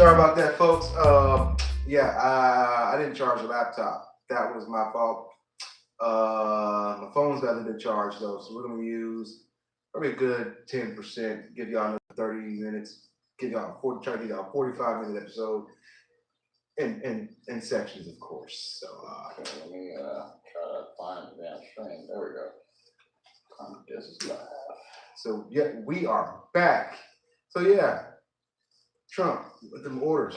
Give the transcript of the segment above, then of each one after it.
Sorry about that, folks. I didn't charge the laptop. That was my fault. My phone's got a little charge though, so we're gonna use probably a good 10%. Give y'all another 30 minutes. Try to give y'all a 45-minute episode in sections, of course. So okay, let me try to find the damn stream. There we go. This is live. So yeah, we are back. So yeah, Trump with them orders.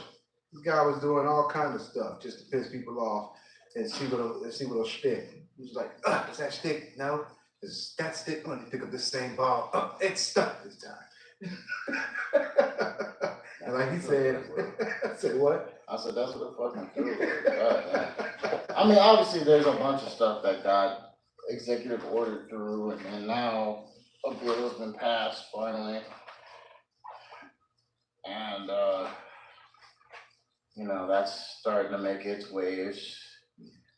This guy was doing all kinds of stuff just to piss people off and see what'll stick. He was like, does that stick? No. Does that stick? Let me pick up this same ball. Oh, it stuck this time. And like he said, I said what? I said that's what the fucking feels like. I mean, obviously there's a bunch of stuff that got executive ordered through, and now a bill has been passed finally. And that's starting to make its waves.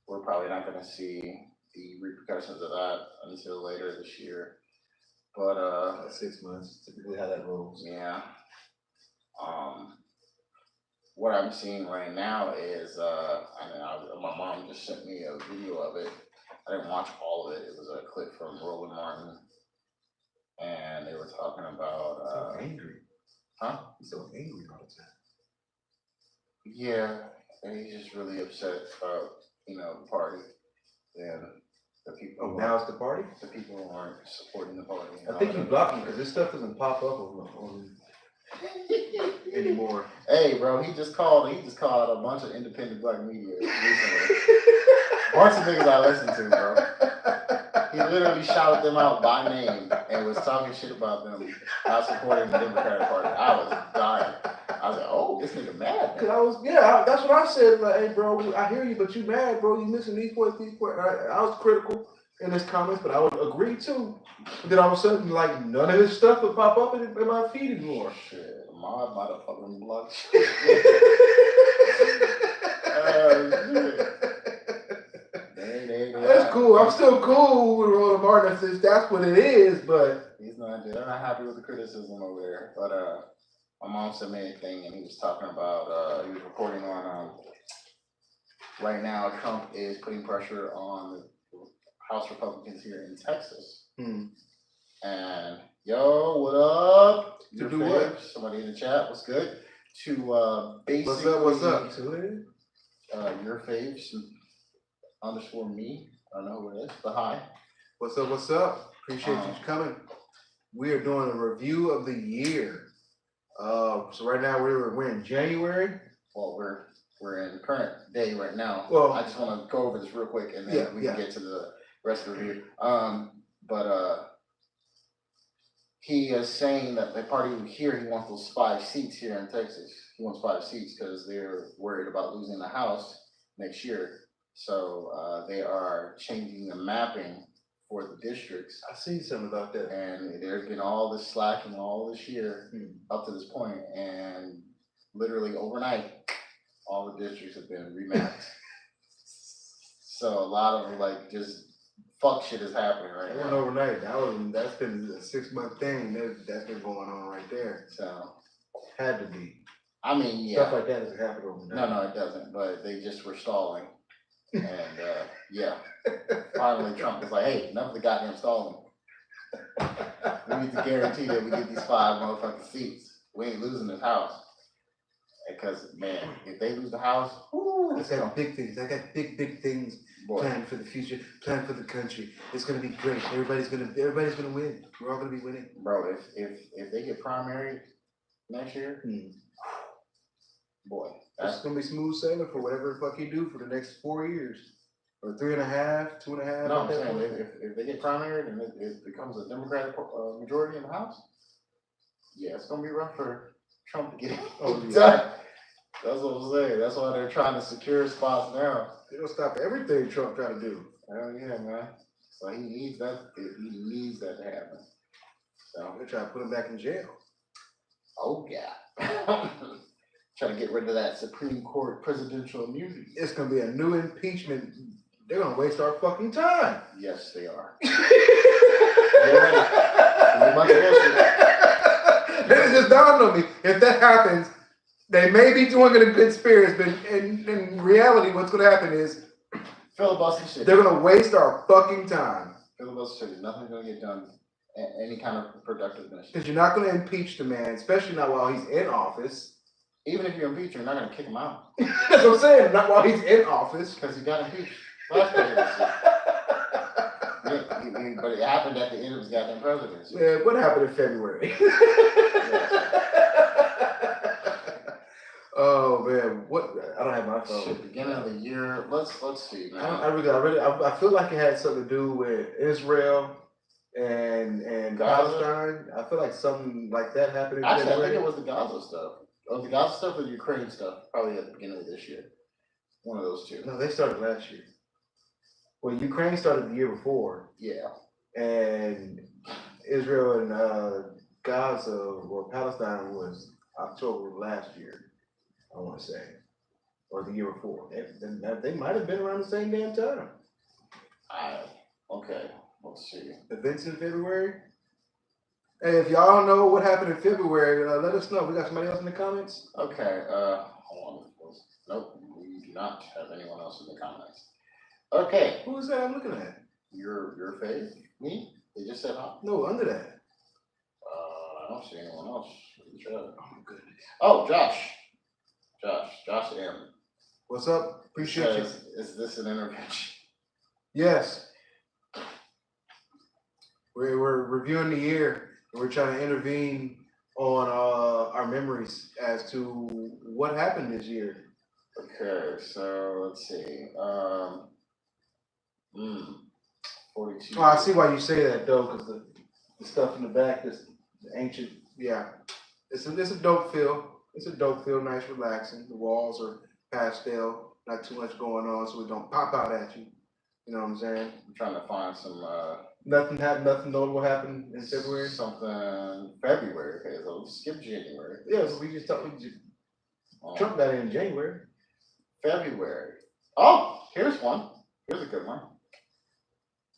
We're probably not going to see the repercussions of that until later this year. But 6 months, typically how that rolls. Yeah. What I'm seeing right now is my mom just sent me a video of it. I didn't watch all of it. It was a clip from Roland Martin, and they were talking about. So angry. Huh? He's so angry all the time. Yeah, and he's just really upset about the party and the people. Oh, now it's the party. The people who aren't supporting the party. I think you blocked him because this stuff doesn't pop up on anymore. Hey, bro, he just called a bunch of independent black media recently. Bunch of niggas I listen to, bro. He literally shouted them out by name and was talking shit about them not supporting the Democratic Party. I was dying. I was like, oh, this nigga mad. Cause that's what I said. Like, hey, bro, I hear you, but you mad, bro. You missing these points. I was critical in his comments, but I would agree too. But then all of a sudden, like, none of his stuff would pop up in my feed anymore. Shit, Lamar might have fucking blocked. That's cool. I'm still cool with Roland Martin if that's what it is, but they're not happy with the criticism over there. But my mom sent me a thing, and he was talking about he was reporting on right now Trump is putting pressure on the House Republicans here in Texas. And yo, what up? To do what? Somebody in the chat, what's good? To basically what's up? To who it is? Your faves _ me. I don't know who it is, but hi. What's up? Appreciate you coming. We are doing a review of the year. So right now we're in January. Well, we're in current day right now. Well, I just want to go over this real quick, and then we can get to the rest of the review. But he is saying that the party here, he wants those 5 seats here in Texas. He wants 5 seats because they're worried about losing the House next year. So they are changing the mapping for the districts. I seen something about that. And there's been all this slacking all this year up to this point, and literally overnight, all the districts have been remapped. So a lot of just fuck shit is happening right now. Overnight. That's been a 6-month thing. That's been going on right there. So had to be. I mean, yeah. Stuff like that doesn't happen overnight. No, it doesn't. But they just were stalling. And finally Trump was like, hey, enough of the goddamn stalling. We need to guarantee that we get these 5 motherfucking seats. We ain't losing this House. Because man, if they lose the House, I got big things. I got big things planned for the future, planned for the country. It's gonna be great. Everybody's gonna win. We're all gonna be winning. Bro, if they get primary next year, boy, that's gonna be smooth sailing for whatever the fuck you do for the next 4 years. Or 3.5, 2.5. No, I'm saying if they get primary and it becomes a Democratic majority in the House, yeah, it's gonna be rough for Trump to get done. That's what I'm saying. That's why they're trying to secure spots now. They'll stop everything Trump trying to do. Hell yeah, man. So he needs that. He needs that to happen. So they're trying to put him back in jail. Oh yeah. Trying to get rid of that Supreme Court presidential immunity. It's gonna be a new impeachment. They're gonna waste our fucking time. Yes, they are. It just dawned on me. If that happens, They may be doing it in good spirits, but in reality, what's going to happen is filibuster shit. They're going to waste our fucking time. Filibuster shit. Nothing's going to get done. Any kind of productive mission. Because you're not going to impeach the man, especially not while he's in office. Even if you impeach him, you're not going to kick him out. That's what I'm saying. Not while he's in office. Because he got impeached. Last presidency. But it happened at the end of his goddamn presidency. Yeah, what happened in February? Oh man, what? I don't have my phone. Shit, beginning of the year. Let's see, man. I feel like it had something to do with Israel and Palestine. I feel like something like that happened. Actually, I think it was the Gaza stuff. Oh, the Gaza stuff or the Ukraine stuff? Probably at the beginning of this year. One of those two. No, they started last year. Well, Ukraine started the year before. Yeah. And Israel and Gaza or Palestine was October last year, I want to say, or the year before. They might have been around the same damn time. Okay. Let's see. Events in February. Hey, if y'all know what happened in February, let us know. We got somebody else in the comments? Okay. Hold on. Nope. We do not have anyone else in the comments. Okay. Who is that I'm looking at? Your face? Me? They just said hi? No, under that. I don't see anyone else. Oh my goodness. Oh, Josh M. What's up? Appreciate you. Is this an intervention? Yes. We're reviewing the year. We're trying to intervene on our memories as to what happened this year. Okay, so let's see. 42. Oh, I see why you say that though, because the stuff in the back is ancient. Yeah, it's a dope feel. It's a dope feel, nice, relaxing. The walls are pastel, not too much going on, so it don't pop out at you. You know what I'm saying? I'm trying to find some. Nothing notable happened in February. Something February. Okay, so let's skip January. Yeah, so we just talked. Trump got in January. February. Oh, here's one. Here's a good one.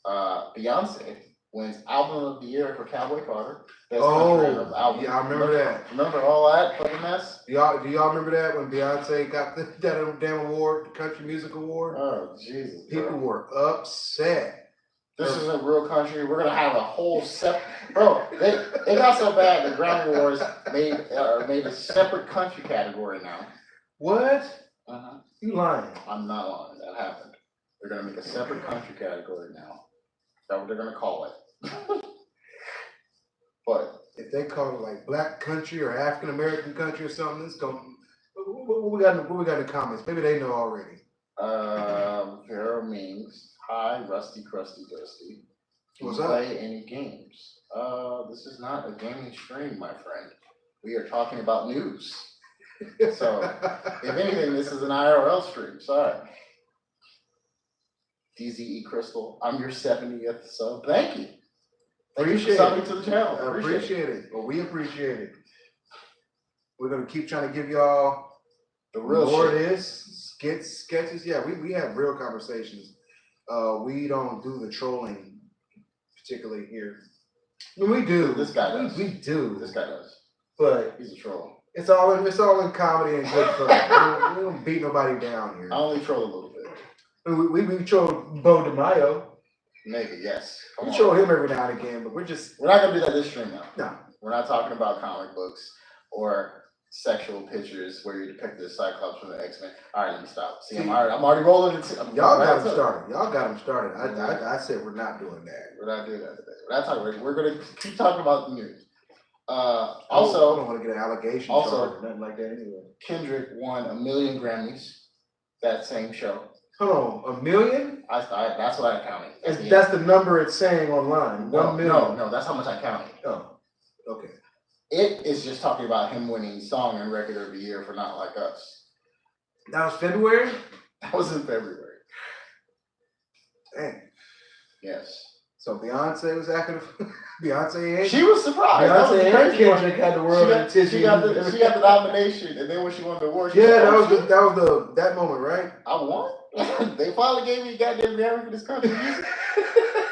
Beyoncé wins Album of the Year for Cowboy Carter. Yeah, I remember that. Remember all that fucking mess? Do y'all remember that when Beyonce got that damn award, the Country Music Award? Oh, Jesus. People were upset. This isn't real country. We're gonna have a whole bro. They got so bad. The Grammy Awards made a separate country category now. What? Uh-huh. You lying? I'm not lying. That happened. They're gonna make a separate country category now. That's what they're gonna call it. But if they call it like Black country or African American country or something, it's going. What we got in the comments? Maybe they know already. Vero means hi, Rusty, Crusty, Dusty. Do you What's up? play any games? This is not a gaming stream, my friend. We are talking about news. So, if anything, this is an IRL stream. Sorry. DZE Crystal, I'm your 70th sub. Thank you. Appreciate it. To the channel. Appreciate it. Well, we appreciate it. We're gonna keep trying to give y'all the real more shit. It is sketches. Yeah, we have real conversations. We don't do the trolling particularly here. I mean, we do. This guy does. We do. This guy does. But he's a troll. It's all in comedy and good fun. we don't beat nobody down here. I only troll a little bit. We troll Bo DeMaio. Maybe, yes. We troll him every now and again, but we're not gonna do that this stream now. No. We're not talking about comic books or sexual pictures where you depict the Cyclops from the X-Men. All right, let me stop. See, I'm already rolling into Y'all got him started. I said we're not doing that. We're not doing that today. We're not talking. We're gonna keep talking about the news. I don't want to get an allegation charge or nothing like that anyway. Kendrick won 1 million Grammys that same show. Hold on, 1 million? That's what I counted. That's the number it's saying online. 1 million. No, that's how much I counted. Oh, okay. It is just talking about him winning Song and Record of the Year for Not Like Us. That was February? That was in February. Dang. Yes. So Beyonce was acting. Beyonce. She was surprised. Beyonce and Kendrick had the world in tissue. She got the nomination, and then when she won the award, that was that moment, right? I won. They finally gave me a goddamn Grammy for this country music.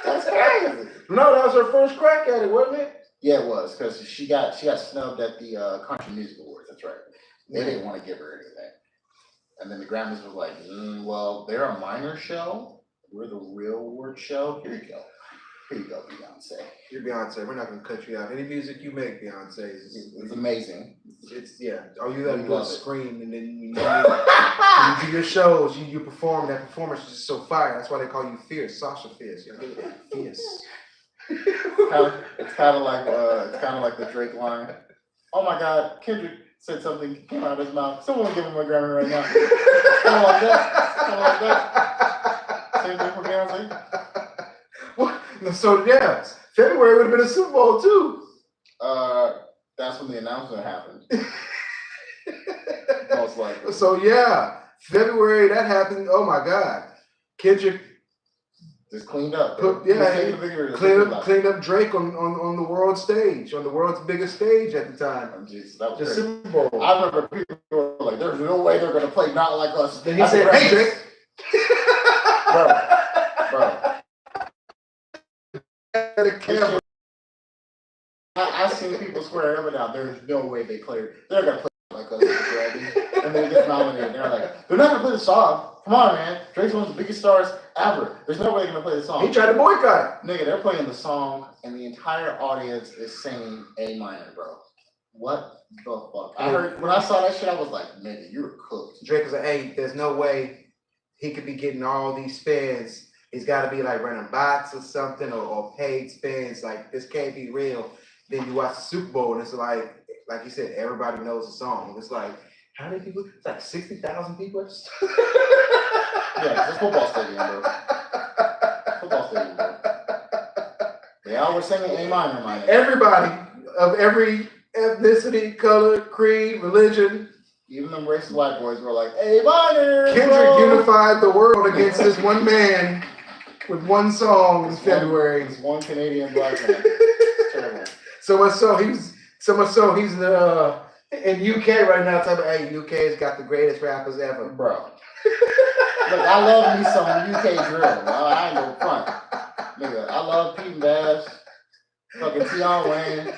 That's crazy. No, that was her first crack at it, wasn't it? Yeah, it was because she got snubbed at the Country Music Awards. That's right. They didn't want to give her anything. And then the Grammys was like, well, they're a minor show. We're the real award show. Here you go. Here you go, Beyonce. You're Beyonce. We're not going to cut you out. Any music you make, Beyonce, it's amazing. It's, yeah. All you got to do is scream. And then you do your shows, you perform. That performance is just so fire. That's why they call you Fierce. Sasha Fierce. Fierce. It's kind of like the Drake line. Oh my God, Kendrick said something came out of his mouth. Someone give him a Grammy right now. Kind of like that. Same thing for Beyonce. So yeah, February would have been a Super Bowl too. That's when the announcement happened. Most likely. So yeah, February that happened. Oh my God, Kendrick just cleaned up. Cleaned up Drake on the world stage, on the world's biggest stage at the time. Oh, geez, that was the Super Bowl. I remember people were like, "There's no way they're gonna play Not Like Us." Then he said, "Hey Drake." Bro. I've seen people swear up and down. There's no way they're gonna play Like Us, and then get nominated. They're like, they're not gonna play the song. Come on, man. Drake's one of the biggest stars ever. There's no way they're gonna play the song. He tried to boycott it. Nigga, they're playing the song, and the entire audience is singing A minor, bro. What the fuck? I heard when I saw that shit, I was like, nigga, you're cooked. Drake was like, hey, there's no way he could be getting all these spins. He's got to be like running bots or something, or paid spins. Like, this can't be real. Then you watch the Super Bowl, and it's like you said, everybody knows the song. It's like, how many people? It's like 60,000 people. Yeah, it's a football stadium, bro. They all were singing A minor, man. Everybody of every ethnicity, color, creed, religion. Even them racist white boys were like, A minor. Kendrick unified the world against this one man with one song in February. This one Canadian black man. Terrible. So much so he's in UK right now talking about, hey, UK's got the greatest rappers ever. Bro. Look, I love me some UK drill. I ain't no front. Nigga, I love Pete and Bass, fucking Tion Wayne,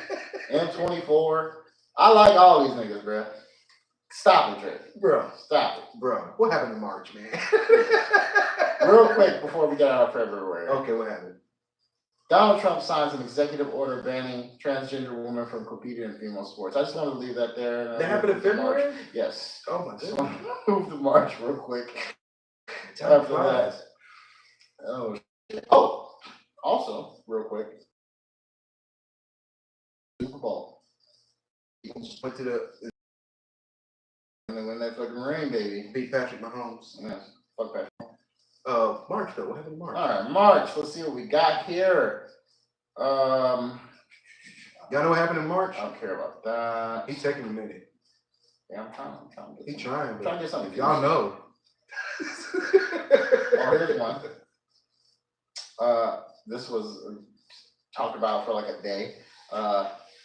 M24. I like all these niggas, bro. Stop it, Drake. Bro. Stop it. Bro. What happened in March, man? Real quick before we get out of February. Okay, what happened? Donald Trump signs an executive order banning transgender women from competing in female sports. I just want to leave that there. That happened in February? March. Yes. Oh my goodness. Move to March real quick. Time flies. Oh, also, real quick. Super Bowl. Went to the And they win that fucking ring, baby. beat Patrick Mahomes. Yes. Fuck Patrick. March though. What happened in March? All right, March. Let's see what we got here. Y'all know what happened in March? I don't care about that. He's taking a minute. Yeah, I'm trying to get He's trying. I'm trying to get something. Y'all know. Oh, here's one. This was talked about for like a day.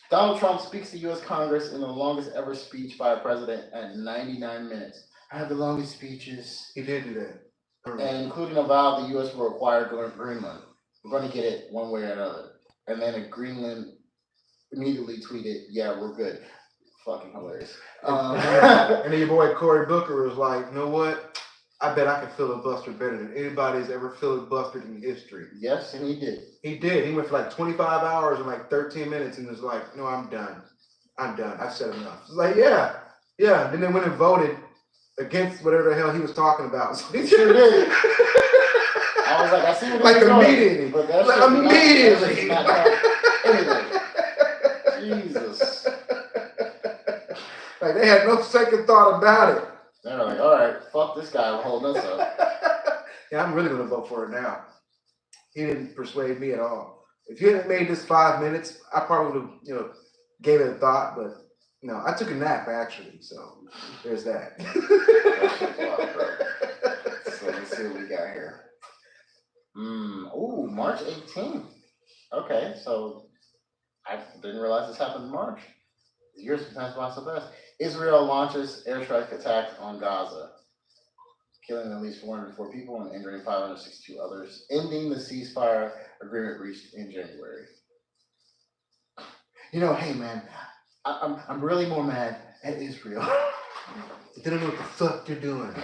Donald Trump speaks to U.S. Congress in the longest ever speech by a president at 99 minutes. I have the longest speeches. He did do that. And including a vow the U.S. will acquire Greenland. We're going to get it one way or another. And then Greenland immediately tweeted, yeah, we're good. Fucking hilarious. And then your boy Cory Booker was like, you know what? I bet I can filibuster better than anybody's ever filibustered in history. Yes, and he did. He did. He went for like 25 hours and like 13 minutes and was like, no, I'm done. I've said enough. It's like, yeah. Then they went and voted against whatever the hell he was talking about. So he sure did. I was like, I see what like he's immediately. Doing, but like immediately. Anyway, Jesus. Like they had no second thought about it. They were like, all right, fuck this guy holding us up. Yeah, I'm really gonna vote for it now. He didn't persuade me at all. If you hadn't made this 5 minutes, I probably would have, gave it a thought, but no, I took a nap actually, so there's that. So let's see what we got here. Ooh, March 18th. Okay, so I didn't realize this happened in March. The years pass by so fast. Israel launches airstrike attack on Gaza, killing at least 404 people and injuring 562 others, ending the ceasefire agreement reached in January. Hey man, I'm really more mad at Israel. They don't know what the fuck they're doing.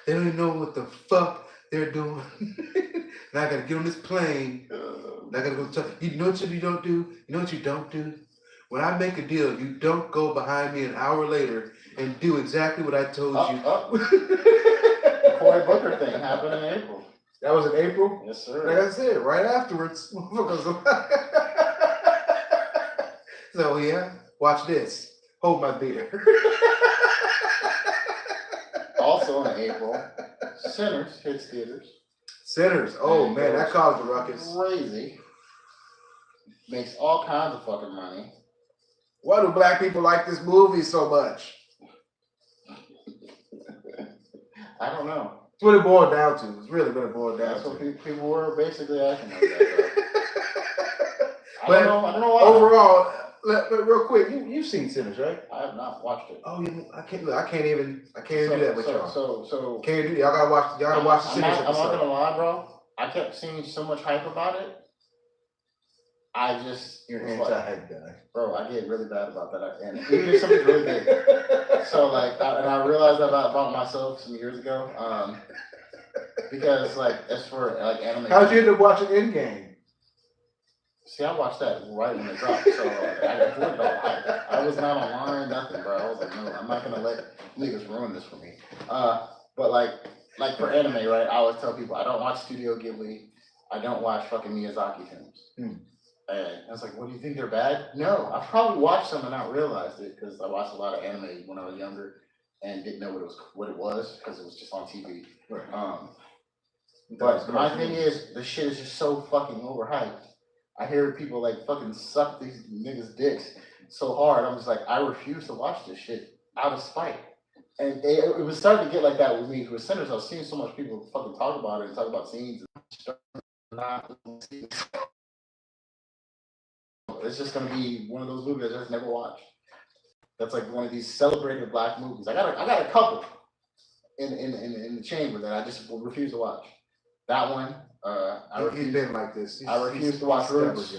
They don't even know what the fuck they're doing. Now I gotta get on this plane. I gotta go talk. You know what you don't do? You know what you don't do? When I make a deal, you don't go behind me an hour later and do exactly what I told you. The Cory Booker thing happened in April. That was in April? Yes, sir. Like I said, right afterwards. So yeah, watch this. Hold my beer. Also in April, Sinners hits theaters. Sinners. Oh man, that caused a ruckus. Crazy. Makes all kinds of fucking money. Why do black people like this movie so much? I don't know. It's what it boiled down to. It's really what it boiled down That's to. what people were basically acting like that. I don't know why. Overall, real quick, you've seen Sinners, right? I have not watched it. Oh, I can't do that with y'all. So can't do. Y'all gotta watch the Sinners episode. I'm not gonna lie, bro. I kept seeing so much hype about it. You're anti-hype guy. Bro, I get really bad about that. And even if something's really big. So like, I realized that about myself some years ago. Because like, as for like anime. How'd you end up watching Endgame? See, I watched that right when it dropped. So I was not online, nothing, bro. I was like, no, I'm not gonna let niggas ruin this for me. But like for anime, right? I always tell people I don't watch Studio Ghibli. I don't watch fucking Miyazaki films. And I was like, what, do you think they're bad? No, I probably watched some and not realized it because I watched a lot of anime when I was younger and didn't know what it was because it was just on TV. Right. But my thing is, the shit is just so fucking overhyped. I hear people like fucking suck these niggas' dicks so hard. I'm just like, I refuse to watch this shit out of spite. And it was starting to get like that with me with Sinners. I was seeing so much people fucking talk about it and talk about scenes and stuff. It's just gonna be one of those movies I just never watched. That's like one of these celebrated black movies. I got a couple in the chamber that I just refuse to watch. That one, He's been like this. I refuse to watch Roots.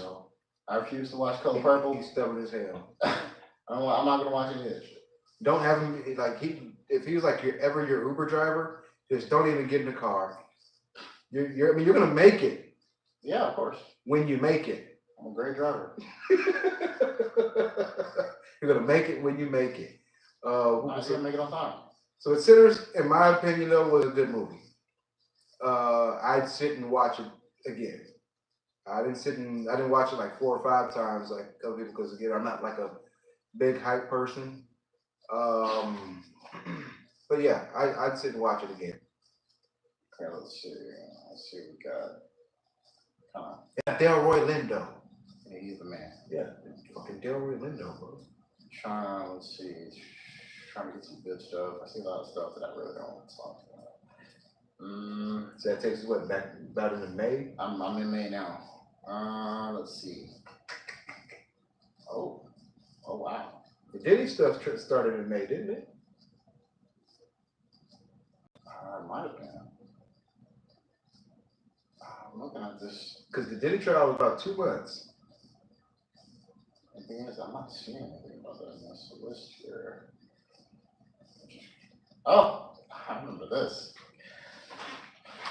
I refuse to watch Color Purple. He's stubborn as hell. I'm not gonna watch any of this shit. Don't have him if he was like your Uber driver, just don't even get in the car. You're gonna make it. Yeah, of course. When you make it. I'm a great driver. You're gonna make it when you make it. I didn't make it on time. So Sinners, in my opinion, though, was a good movie. I'd sit and watch it again. I didn't watch it like 4 or 5 times like other people because again, I'm not like a big hype person. But yeah, I'd sit and watch it again. Okay, let's see what we got. Yeah, Delroy Lindo. Yeah, he's the man. Yeah, fucking Delroy Lindo, bro. Let's see. Trying to get some good stuff. I see a lot of stuff that I really don't want to talk about. So that takes us back about in May? I'm in May now. Let's see. Oh wow. The Diddy stuff started in May, didn't it? It might have been. I'm looking at this. Because the Diddy trial was about 2 months. The thing is, I'm not seeing anything about that in this list here. Oh, I remember this.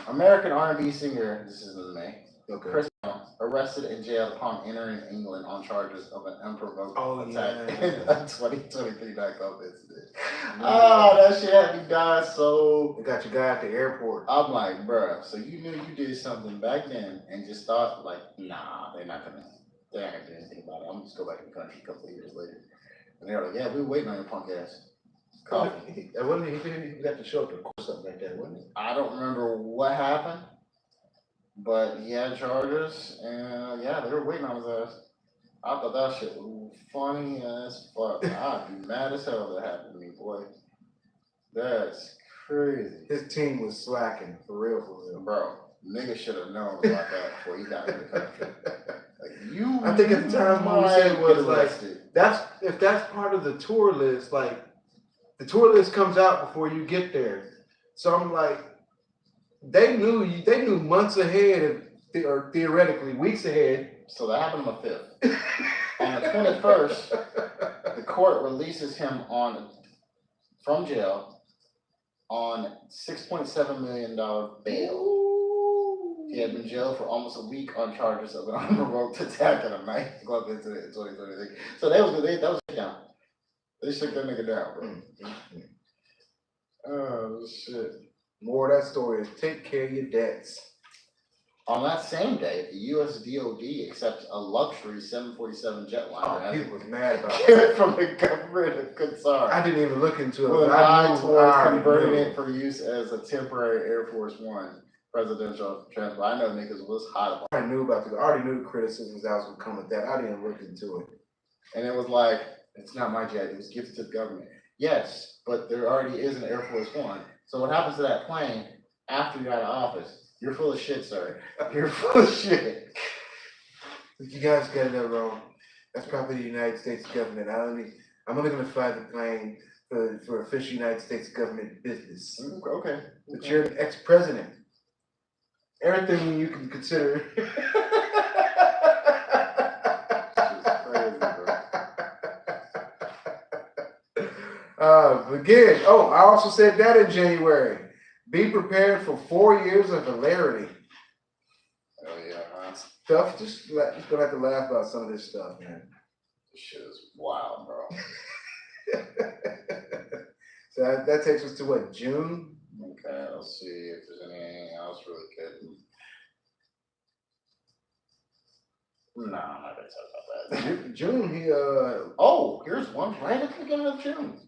American R&B singer, this is in May. Okay. Chris Brown, arrested and jailed upon entering England on charges of an unprovoked attack in a 2023 nightclub incident. That shit had me dying so. They got your guy at the airport. I'm like, bruh, so you knew you did something back then and just thought, like, nah, they're not gonna do anything about it. I'm just go back in the country a couple of years later. And they're like, yeah, we were waiting on your punk ass. He got to show up or something like that, wasn't he? I don't remember what happened, but he had charges, and yeah, they were waiting on his ass. I thought that shit was funny as fuck. I'd be mad as hell if that happened to me, boy. That's crazy. His team was slacking, for real. Bro, nigga should have known about that before he got in the country. Like, I think at the time what we said was like, if that's part of the tour list, like, the tour list comes out before you get there. So I'm like, they knew months ahead, or theoretically weeks ahead. So that happened on the 5th. On the 21st, the court releases him from jail on $6.7 million bail. He had been jailed for almost a week on charges of an unprovoked attack at a nightclub in 2023. So that was down. They shook that nigga down, bro. Oh shit. More of that story is take care of your debts. On that same day, the U.S. DOD accepts a luxury 747 jetliner. He was mad about it. From the government of Qatar. I didn't even look into it. With an eye towards converting it for use as a temporary Air Force One presidential transport. I know niggas was hot about it. I already knew the criticisms that was going to come with that. I didn't look into it. And it was like, it's not my jet. It was gifted to the government. Yes, but there already is an Air Force One. So what happens to that plane after you're out of office? You're full of shit, sir. You're full of shit. You guys got it wrong. That's probably the United States government. I'm only going to fly the plane for official United States government business. Okay. But you're an ex-president. Everything you can consider. Again, I also said that in January. Be prepared for 4 years of hilarity. Oh yeah, huh? Stuff, just gonna have to laugh about some of this stuff, man. This shit is wild, bro. So that takes us to what, June? Okay, let's see if there's anything else really good. No, I'm not gonna talk about that. June, here's one right at the beginning of June.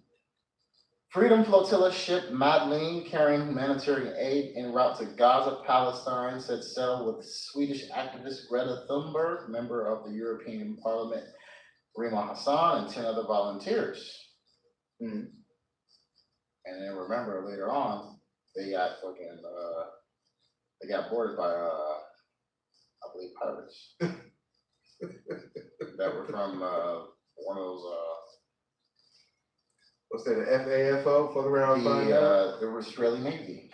Freedom Flotilla ship Madeleine carrying humanitarian aid en route to Gaza, Palestine, set sail with Swedish activist Greta Thunberg, member of the European Parliament Rima Hassan, and 10 other volunteers. Mm-hmm. And then remember later on, they got boarded by I believe pirates that were from one of those. What's that? The FAFO? Fuck around and find out? The Israeli Navy,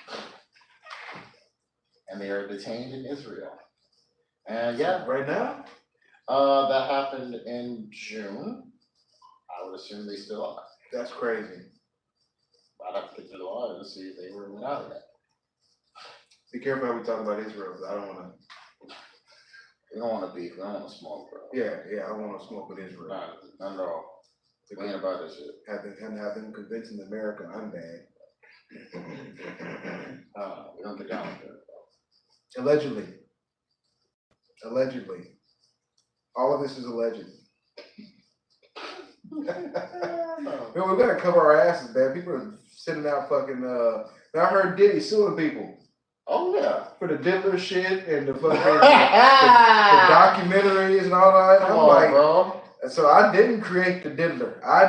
and they are detained in Israel. And yeah, right now. That happened in June. I would assume they still are. That's crazy. I'd have to get to the law and see if they were out of that. Be careful how we talk about Israel. I don't want to. We don't want to beef. We don't want to smoke, bro. Yeah. I don't want to smoke with Israel. Not at all. We ain't about this shit. Have them convincing America I'm bad. We don't get down with that. Allegedly. All of this is alleged. Man, we gotta cover our asses, man. People are sending out fucking. I heard Diddy suing people. Oh yeah. For the Diddler shit and the fucking the documentaries and all that. Come on, bro. So I didn't create the Diddler. I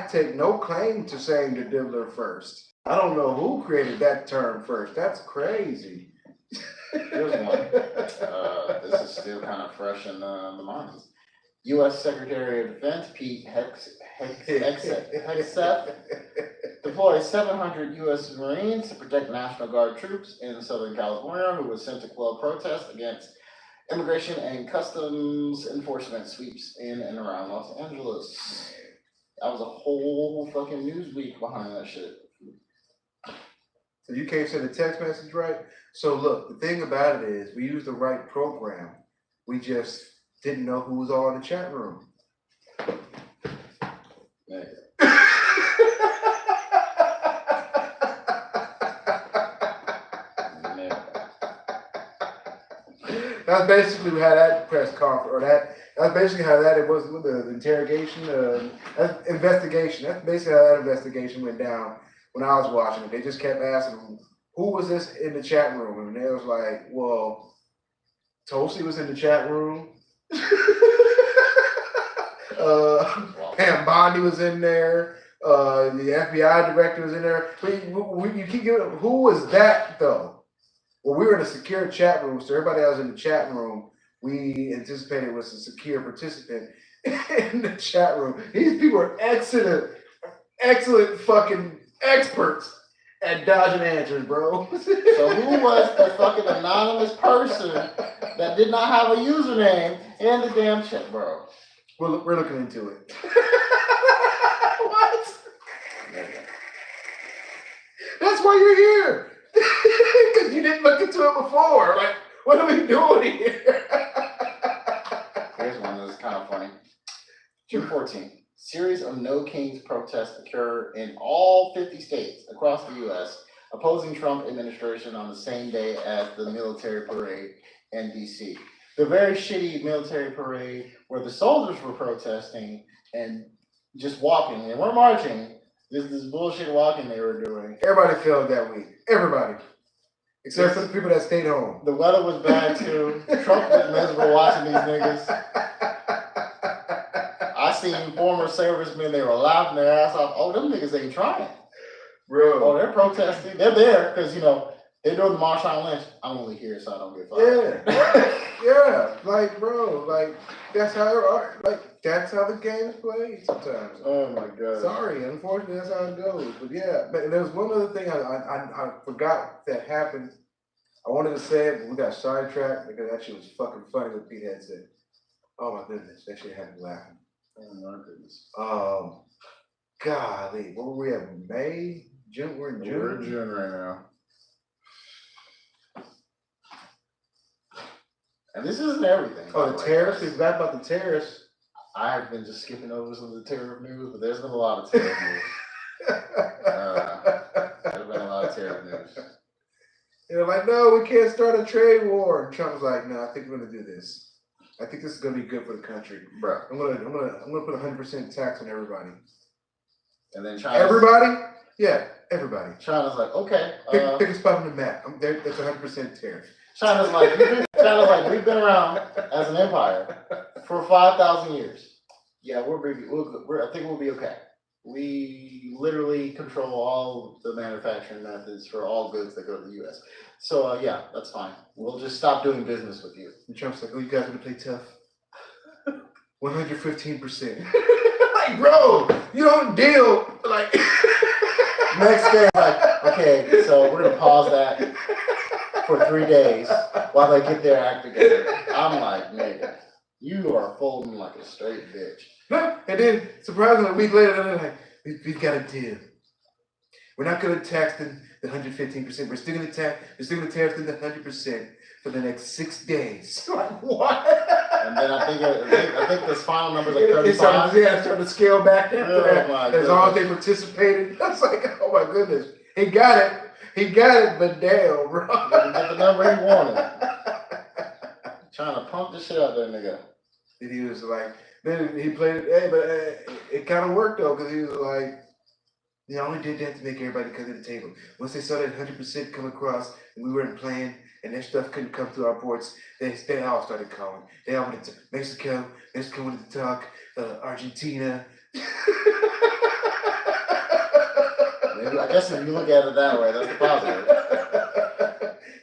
take no claim to saying the Diddler first. I don't know who created that term first. That's crazy. Here's one. This is still kind of fresh in the minds. U.S. Secretary of Defense Pete Hegseth deploys 700 U.S. Marines to protect National Guard troops in Southern California who was sent to quell protests against immigration and customs enforcement sweeps in and around Los Angeles. That was a whole fucking news week behind that shit. So you can't send a text message, right? So look, the thing about it is we used the right program. We just didn't know who was all in the chat room. Yeah. That's basically how that press conference, or that's basically how that it was with the interrogation, that's investigation. That's basically how that investigation went down when I was watching it. They just kept asking, who was this in the chat room? And they was like, well, Tulsi was in the chat room. Pam Bondi was in there. The FBI director was in there. You keep giving, who was that though? Well, we were in a secure chat room, so everybody else in the chat room, we anticipated was a secure participant in the chat room. These people are excellent fucking experts at dodging answers, bro. So who was the fucking anonymous person that did not have a username And the damn check, bro. We're looking into it. What? That's why you're here. Because you didn't look into it before. Like, what are we doing here? Here's one that's kind of funny. June 14th. Series of No Kings protests occur in all 50 states across the U.S. opposing Trump administration on the same day as the military parade in D.C. The very shitty military parade where the soldiers were protesting and just walking. They weren't marching. This bullshit walking they were doing. Everybody failed that week. Everybody. Except for the people that stayed home. The weather was bad too. Trump was miserable watching these niggas. I seen former servicemen, they were laughing their ass off. Oh, them niggas ain't trying. Bro. Oh, they're protesting. They're there because, they're doing the Marshawn Lynch. I'm only here so I don't get fired. Yeah. Yeah. Like, bro, that's how the game is played sometimes. Oh my God. Sorry, unfortunately, that's how it goes. But yeah, but there's one other thing I forgot that happened. I wanted to say it, but we got sidetracked because that shit was fucking funny what Pete had said. Oh my goodness, that shit had me laughing. Oh my goodness. Golly, what were we at? May? June? We're in June? We're in June right now. And this isn't everything. Oh, the tariffs? We forgot about the tariffs. I have been just skipping over some of the tariff news, but there's been a lot of tariff news. There's been a lot of tariff news. They're like, no, we can't start a trade war. And Trump was like, no, I think we're gonna do this. I think this is gonna be good for the country, bro. I'm gonna put 100% tax on everybody. And then China. Everybody? Yeah, everybody. China's like, okay. Pick a spot on the map. That's 100% tariff. China's like, we've been around as an empire for 5,000 years. Yeah, I think we'll be okay. We literally control all the manufacturing methods for all goods that go to the U.S. So yeah, that's fine. We'll just stop doing business with you. And Trump's like, oh, you guys gonna play tough? 115%. Like, bro, you don't deal like. Next day, like, okay, so we're gonna pause that for 3 days while they get their act together. I'm like, nigga, you are folding like a straight bitch. And then, surprisingly, a week later, they're like, we got a deal. We're not going to tax the 115%. We're still going to tariff them the 100% for the next 6 days. Like, what? And then I think this final number is like 35. It's starting to scale back after that. As long as they participated. That's like, oh my goodness. He got it, but damn, bro. He didn't get the number he wanted. Trying to pump the shit out there, nigga. And he was like, then he played it, hey, but it kind of worked though, because he was like, they only did that to make everybody come to the table. Once they saw that 100% come across, and we weren't playing, and their stuff couldn't come through our ports, they all started calling. They all wanted to Mexico wanted to talk, Argentina. I guess if you look at it that way, that's the positive.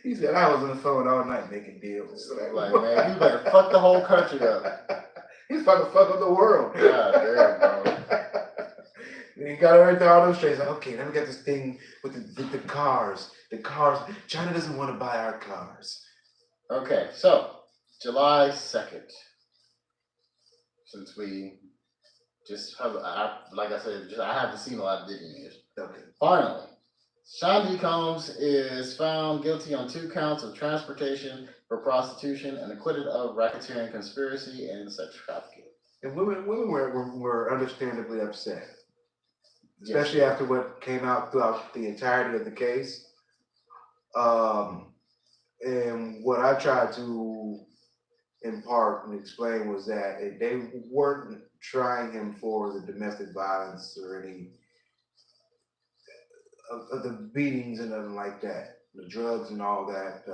He said, I was on the phone all night making deals. Like, man, you better fuck the whole country up. He's fucking fuck up the world. God damn, bro. He got everything all those trades. Like, okay, then we got this thing with the cars. The cars. China doesn't want to buy our cars. Okay, so July 2nd. Since we just have, like I said, I haven't seen a lot of digging news. Okay. Finally, Sean D. Combs is found guilty on 2 counts of transportation for prostitution and acquitted of racketeering, conspiracy, and sex trafficking. And women were understandably upset, especially after what came out throughout the entirety of the case. And what I tried to impart and explain was that they weren't trying him for the domestic violence or any of the beatings and nothing like that, the drugs and all that.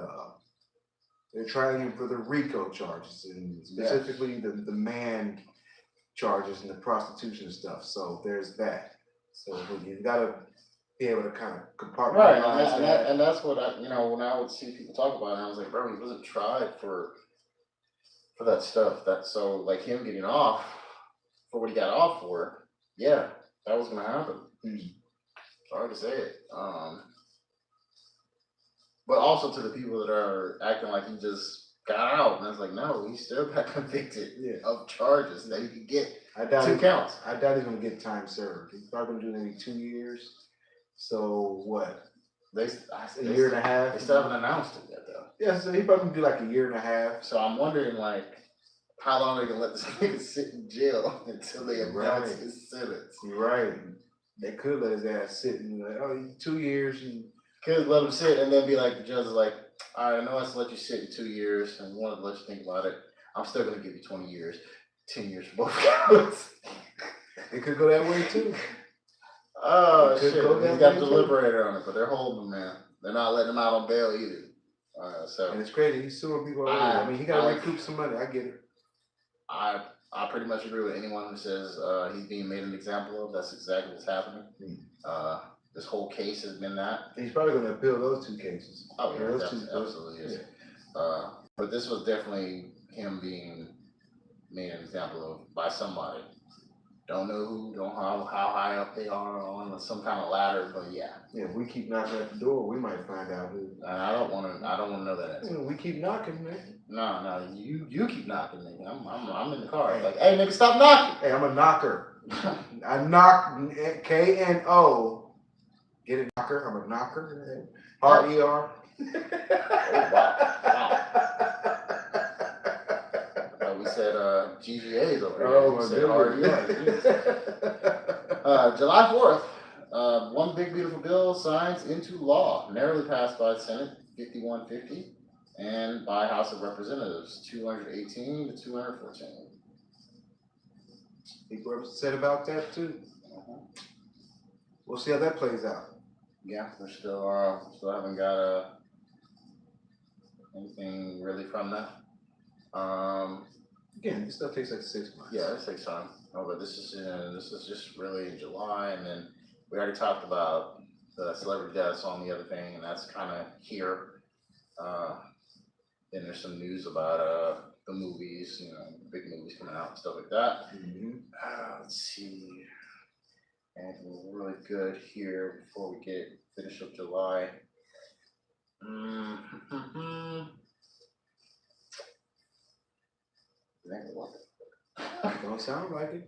They're trying him for the RICO charges and specifically the man charges and the prostitution stuff. So there's that. So you gotta be able to kind of compartmentalize that. And that's what when I would see people talk about it, I was like, bro, he wasn't tried for that stuff. So like him getting off for what he got off for, yeah, that was gonna happen. Sorry to say it. But also to the people that are acting like he just got out. And I was like, no, he still got convicted of charges that he could get 2 counts. I doubt he's going to get time served. He's probably going to do maybe 2 years. So what? A year and a half? They still haven't announced it yet, though. Yeah, so he probably do like a year and a half. So I'm wondering, like, how long are they going to let this nigga sit in jail until they announce his sentence? You're right. They could let his ass sit and be like, oh, 2 years. And could let him sit and then be like, the judge is like, all right, I know I let you sit in 2 years and wanted to let you think about it. I'm still going to give you 20 years, 10 years for both counts. It could go that way, too. Oh, shit. He's got the deliberator on it, but they're holding him, man. They're not letting him out on bail either. And it's crazy. He's suing people already. I mean, he got to recoup some money. I get it. I pretty much agree with anyone who says he's being made an example of. That's exactly what's happening. This whole case has been that. He's probably going to appeal those 2 cases. Oh, yeah, absolutely is. Yeah. But this was definitely him being made an example of by somebody. Don't know who, don't know how high up they are on some kind of ladder, but yeah. Yeah, if we keep knocking at the door, we might find out who. I don't want to know that answer. We keep knocking, man. No, you keep knocking, nigga. I'm in the car. Hey. Like, hey, nigga, stop knocking. Hey, I'm a knocker. I knock K-N-O. Get a knocker. I'm a knocker. R-E-R. Oh, wow. We said GGA's over here. Oh, my goodness. July 4th, one big beautiful bill signs into law, narrowly passed by Senate 5150 and by House of Representatives 218 to 214. People are upset about that too. We'll see how that plays out. Yeah, we still haven't got anything really from that. Again, this stuff takes like 6 months. Yeah, it takes time. No, but this is just really in July, and then we already talked about the celebrity deaths on the other thing, and that's kind of here. Then there's some news about the movies, big movies coming out and stuff like that. Let's see, anything really good here before we finish up July. Don't sound like it.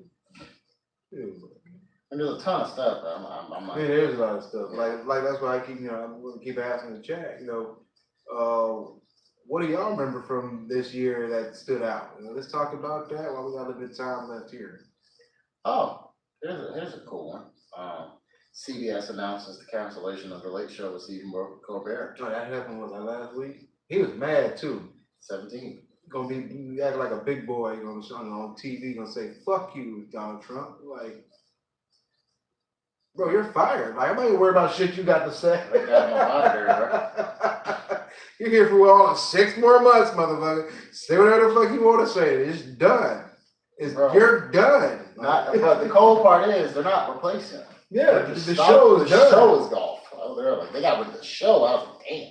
And there's a ton of stuff. I'm like, there's a lot of stuff. Like that's why I keep, I'm going to keep asking the chat. What do y'all remember from this year that stood out? Let's talk about that while we got a little bit of time left here. Oh, here's a cool one. CBS announces the cancellation of The Late Show with Stephen Colbert. Oh, that happened last week. He was mad too. 17. Gonna be acting like a big boy on TV, gonna say "fuck you, Donald Trump." Like, bro, you're fired. Like, I'm not even worried about shit you got to say. They got him out there, bro. You're here for all 6 more months, motherfucker. Say whatever the fuck you want to say. It's done. You're done. But the cold part is they're not replacing him. Yeah, the show is done. The show is gone. Oh, they're like, they got rid of the show. I was like, damn.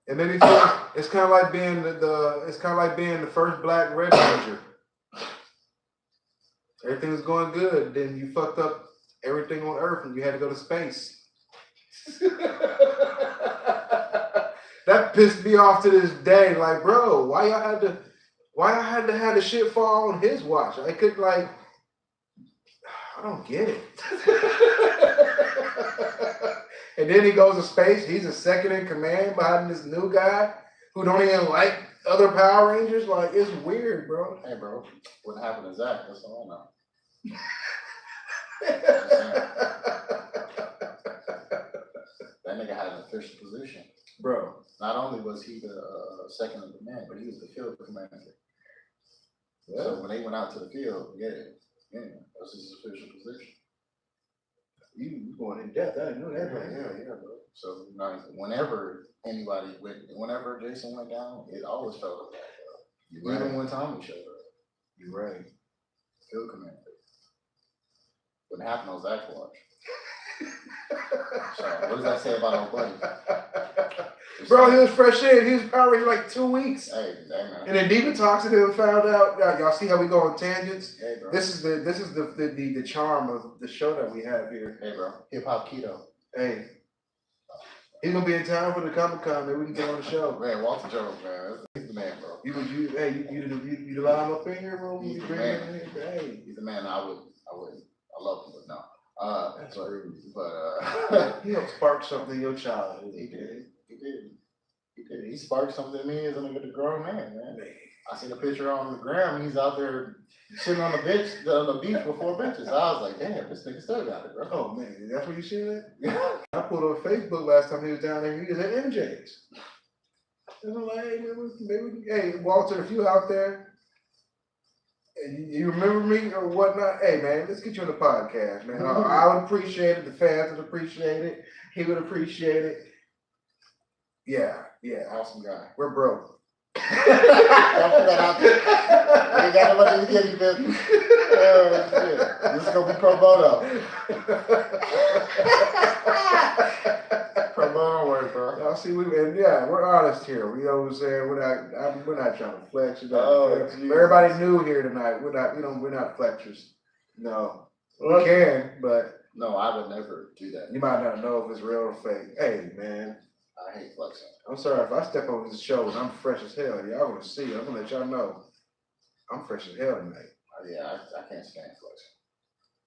It made me feel it's kind of like being the first Black Red Ranger. Everything was going good, then you fucked up everything on Earth, and you had to go to space. That pissed me off to this day. Like, bro, why y'all had to have the shit fall on his watch? I could I don't get it. And then he goes to space. He's a second in command behind this new guy who don't even like other Power Rangers. Like, it's weird, bro. Hey, bro, what happened to Zach? That's all I know. That nigga had an official position. Bro. Not only was he the second in command, but he was the field commander. Yeah. So when they went out to the field, that was his official position. You going in depth? I didn't know that. Yeah, bro. So whenever Jason went down, it always felt like that, bro. Even when Tommy showed up. You're right. Field commander. Wouldn't happen on Zach's watch. So what does that say about our buddy? Bro, he was fresh in. He was probably like 2 weeks. Hey, man. And then Deepa talks to him and found out. Y'all see how we go on tangents? Hey, bro. This is the charm of the show that we have here. Hey, bro. Hip hop keto. Hey, he's gonna be in town for the Comic-Con. Maybe we can get on the show. Man, Walter Jones, man. He's the man, bro. You the line up in here, bro. He's the man. He's the man. I love him, but no. That's rude. But he helped spark something in your childhood. He did. He sparked something in me as a grown man. I seen a picture on the gram. He's out there sitting on the beach with 4 benches. I was like, damn, this nigga still got it, bro. Oh man, that's what you see it? Yeah. I pulled up Facebook last time he was down there. He was at MJ's. And I'm like, hey, Walter, if you out there, and you remember me or whatnot, hey man, let's get you on the podcast, man. I would appreciate it. The fans would appreciate it. He would appreciate it. Yeah, Awesome guy. We're broke. Don't put that out there. You gotta let me get you, man. This is gonna be pro bono. Pro bono work, bro. Y'all see, we're honest here. You know what I'm saying? We're not trying to flex. Everybody new here tonight. We're not flexers. No, we can, but no, I would never do that. You might not know if it's real or fake. Hey, man. I hate flexing. I'm sorry if I step over this show and I'm fresh as hell. Y'all gonna see. I'm gonna let y'all know I'm fresh as hell tonight. Yeah, I can't stand flexing.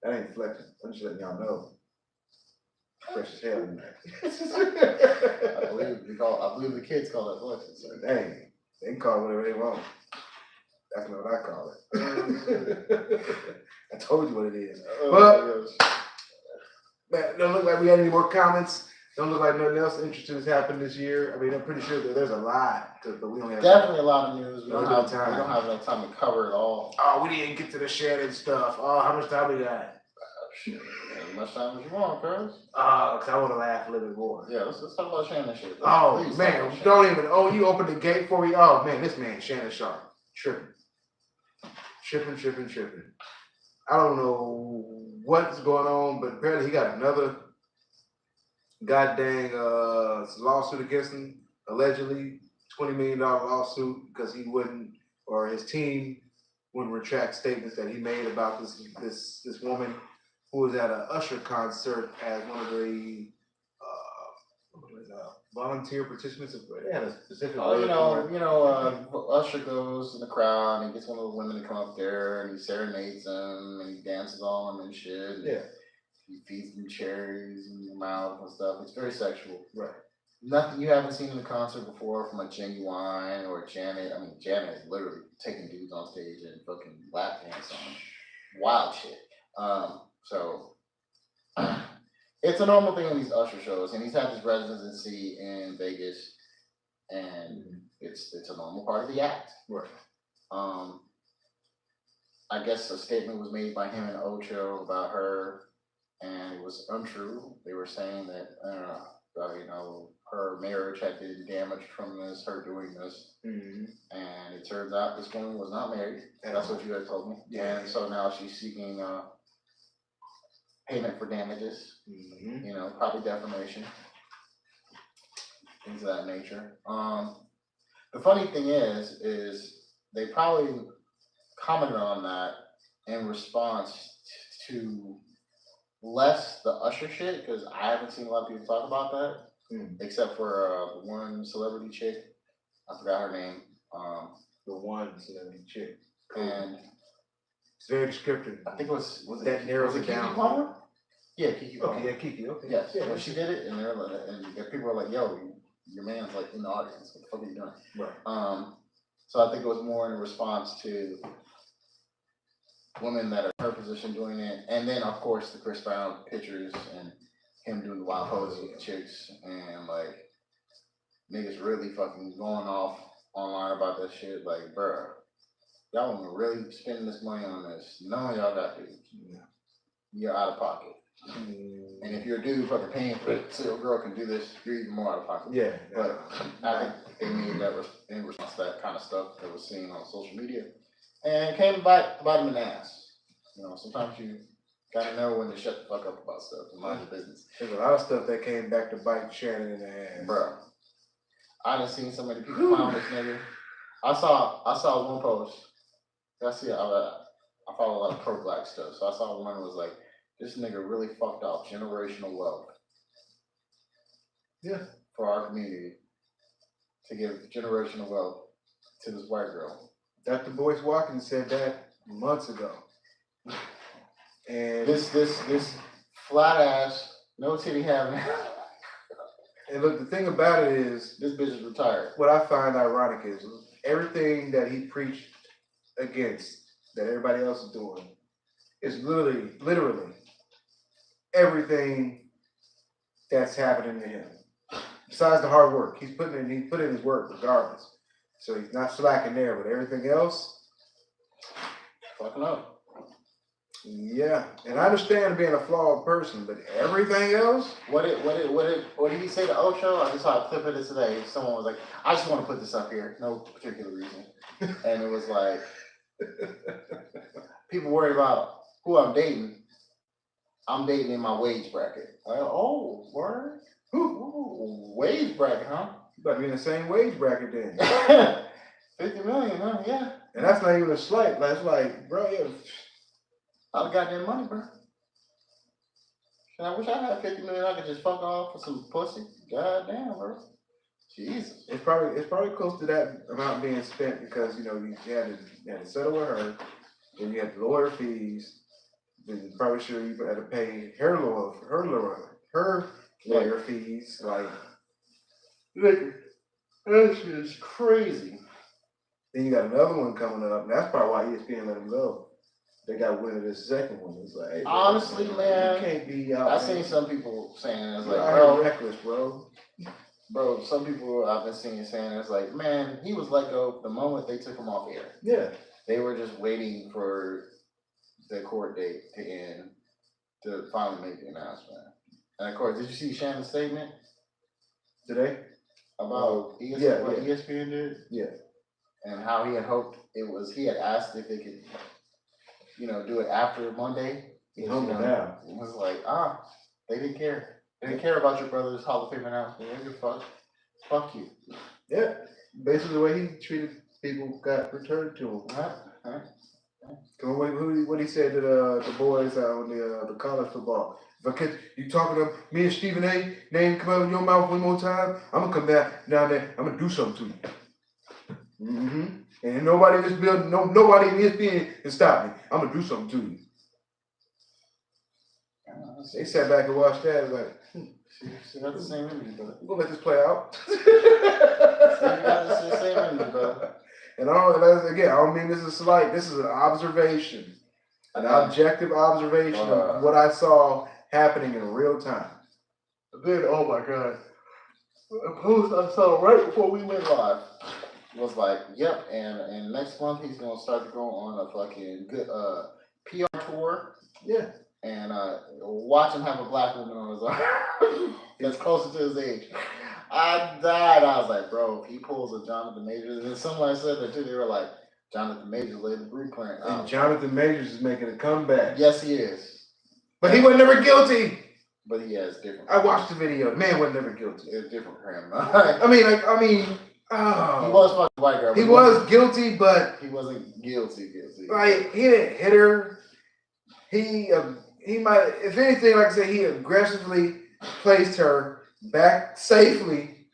That ain't flexing. I'm just letting y'all know. Fresh as hell tonight. I believe the kids call it flexing. So. Hey, they can call it whatever they want. That's not what I call it. I told you what it is. Man, don't look like we had any more comments. Don't look like nothing else interesting has happened this year. I mean, I'm pretty sure that there's a lot, but we only have definitely a lot of news. We don't have time. We don't have enough time to cover it all. Oh, we didn't get to the Shannon stuff. Oh, how much time we got? Shit, as much time as you want, cuz. Oh, cause I want to laugh a little bit more. Yeah, let's talk about Shannon shit. Please man, don't even. Oh, you opened the gate for me. Oh man, this man Shannon Sharpe tripping. I don't know what's going on, but apparently he got another goddamn lawsuit against him, allegedly $20 million lawsuit because he wouldn't, or his team wouldn't retract statements that he made about this woman who was at an Usher concert as one of the volunteer participants. They had a specific. Usher goes in the crowd and he gets one of the women to come up there and he serenades them and he dances on them and shit. Yeah. He feeds them cherries in their mouth and stuff. It's very sexual. Right. Nothing you haven't seen in the concert before from a Genuine or Janet. I mean, Janet is literally taking dudes on stage and fucking lap dance on them. Wild shit. So it's a normal thing in these Usher shows, and he's had his residency in Vegas, and it's a normal part of the act. Right. I guess a statement was made by him and Ocho about her, and it was untrue. They were saying that her marriage had been damaged from this, her doing this, and it turns out this woman was not married. And that's what you had told me. Yeah. And so now she's seeking payment for damages. Probably defamation, things of that nature. The funny thing is they probably commented on that in response to less the Usher shit, because I haven't seen a lot of people talk about that, except for one celebrity chick. I forgot her name. The one celebrity chick. And it's very descriptive. I think it was that narrows it down. Kiki Palmer? Yeah, Kiki Palmer. Okay, yeah, Kiki. Okay. Yes, yeah, when she did it, and people were like, "Yo, your man's like in the audience. What the fuck are you doing?" Right. So I think it was more in response to women that are in her position doing it, and then of course the Chris Brown pictures and him doing the wild poses with the chicks, and like niggas really fucking going off online about that shit. Like, bruh, y'all wanna really spend this money on this? None of y'all got to. You're out of pocket. And if you're a dude fucking paying for it, so a girl can do this, you're even more out of pocket. Yeah. But I think they made that in response to that kind of stuff that was seen on social media. And it came to bite them in the ass. Sometimes you gotta know when to shut the fuck up about stuff and mind your business. There's a lot of stuff that came back to bite Shannon in the ass. Bro, I done seen so many people clown this nigga. I saw one post. I follow a lot of pro-black stuff, so I saw one that was like, this nigga really fucked off generational wealth. Yeah. For our community. To give generational wealth to this white girl. Dr. Boyce Watkins said that months ago. And this flat ass, no titty having. And look, the thing about it is, this bitch is retired. What I find ironic is everything that he preached against, that everybody else is doing, is literally everything that's happening to him. Besides the hard work, he put in his work regardless. So he's not slacking there, but everything else, fucking up. Yeah, and I understand being a flawed person, but everything else. What did he say to Osho? I just saw a clip of it today. Someone was like, "I just want to put this up here, no particular reason," and it was like, people worried about who I'm dating. I'm dating in my wage bracket. Oh, word? Ooh, wage bracket, huh? You better be in the same wage bracket then. 50 million, huh? Yeah. And that's not even a slight. That's like, bro, yeah. All the goddamn money, bro. I wish I had 50 million. I could just fuck off for some pussy. Goddamn, bro. Jesus. It's probably close to that amount being spent because you had to settle with her, then you had the lawyer fees. Then probably sure you had to pay her lawyer fees. Like that shit is crazy. Then you got another one coming up, and that's probably why ESPN let him go. They got wind of this second one. It's like, hey, bro, honestly, man, you can't be out. I've seen some people saying it's like, bro, reckless, bro. Bro, some people I've been seeing saying it's like, man, he was let go the moment they took him off air. Yeah. They were just waiting for the court date to end to finally make the announcement. And of course, did you see Shannon's statement today about what ESPN did? Yeah. And how he had hoped he had asked if they could, do it after Monday. He humbled down. It was like, they didn't care. They didn't care about your brother's Hall of Fame announcement. They didn't fuck you. Yeah. Basically the way he treated people got returned to him. Right. What he said to the boys on the college football. If I catch you talking to me and Stephen A, name come out of your mouth one more time, I'm gonna come down there, I'm gonna do something to you. Mm-hmm. And nobody in this building, nobody in ESPN can stop me. I'm gonna do something to you. They sat back and watched that. Like, she got the same energy, brother. We're gonna let this play out. the same energy, brother. And I don't mean this is slight. This is an observation, an objective observation of what I saw happening in real time. Then, oh my God, a post I saw right before we went live was like, yep, and next month he's gonna start to go on a fucking good PR tour. Yeah. And watch him have a black woman on his arm that's closer to his age. I died. I was like, bro, if he pulls a Jonathan Majors, and someone said that too. They were like, Jonathan Majors laid the blueprint. And Jonathan Majors is making a comeback. Yes, he is. But he was never guilty. But he has different. I watched the video. The man was never guilty. It's different for him. I mean, he was fucking white girl. He was guilty, but he wasn't guilty. Like, he didn't hit her. He might, if anything, like I said, he aggressively placed her back safely